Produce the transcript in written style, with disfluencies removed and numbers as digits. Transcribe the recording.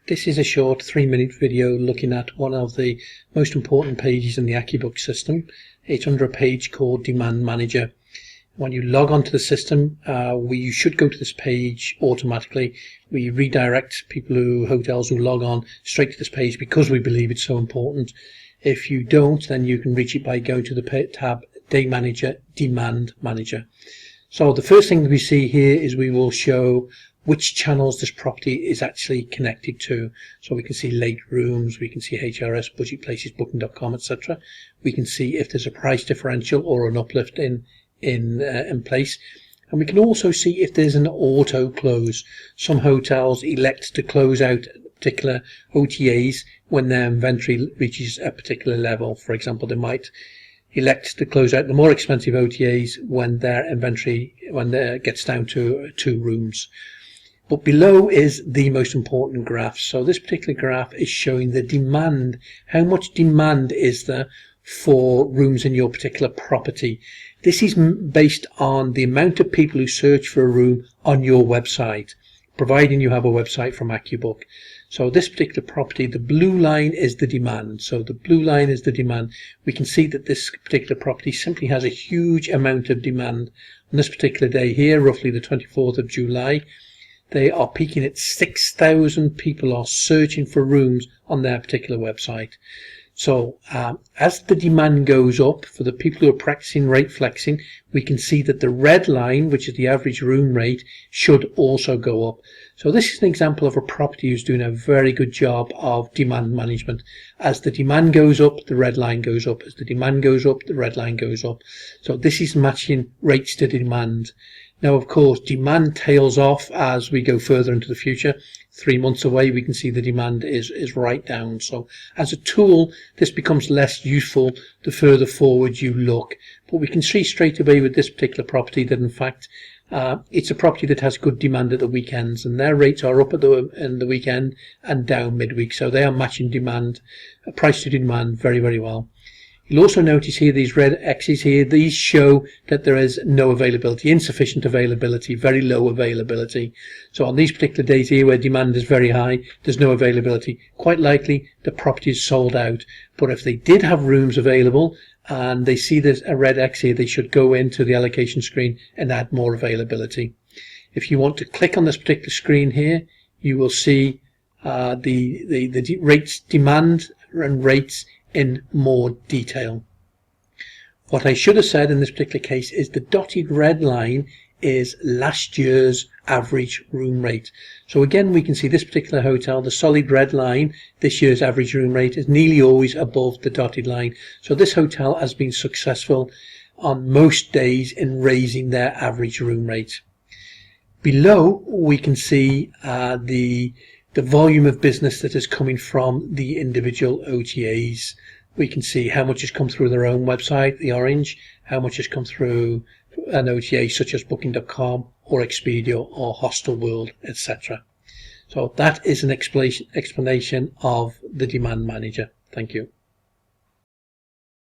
This is a short 3-minute video looking at one of the most important pages in the AccuBook system. It's under a page called Demand Manager. When you log onto the system, you should go to this page automatically. We redirect hotels who log on straight to this page because we believe it's so important. If you don't, then you can reach it by going to the tab Day Manager, Demand Manager. So the first thing that we see here is we will show which channels this property is actually connected to. So we can see late rooms, we can see HRS, budget places, booking.com, etc. We can see if there's a price differential or an uplift in place. And we can also see if there's an auto close. Some hotels elect to close out particular OTAs when their inventory reaches a particular level. For example, they might elect to close out the more expensive OTAs when their inventory gets down to 2 rooms. But below is the most important graph. So this particular graph is showing the demand. How much demand is there for rooms in your particular property? This is based on the amount of people who search for a room on your website, providing you have a website from AccuBook. So this particular property, the blue line is the demand. So the blue line is the demand. We can see that this particular property simply has a huge amount of demand. On this particular day here, roughly the 24th of July, they are peaking at 6,000 people are searching for rooms on their particular website. So as the demand goes up for the people who are practicing rate flexing, we can see that the red line, which is the average room rate, should also go up. So this is an example of a property who's doing a very good job of demand management. As the demand goes up, the red line goes up. As the demand goes up, the red line goes up. So this is matching rates to demand. Now, of course, demand tails off as we go further into the future. 3 months away, we can see the demand is right down. So as a tool, this becomes less useful the further forward you look. But we can see straight away with this particular property that, in fact, it's a property that has good demand at the weekends, and their rates are up in the weekend and down midweek. So they are matching demand, price to demand very, very well. You'll also notice here these red X's here. These show that there is no availability, insufficient availability, very low availability. So on these particular days here where demand is very high, there's no availability. Quite likely the property is sold out. But if they did have rooms available and they see there's a red X here, they should go into the allocation screen and add more availability. If you want to click on this particular screen here, you will see the rates, demand and rates in more detail. What I should have said in this particular case is the dotted red line is last year's average room rate. So again, we can see this particular hotel, the solid red line, this year's average room rate is nearly always above the dotted line. So this hotel has been successful on most days in raising their average room rate. Below, we can see the volume of business that is coming from the individual OTAs. We can see how much has come through their own website, the orange, how much has come through an OTA such as booking.com or Expedia or Hostelworld, etc. So that is an explanation of the Demand Manager. Thank you.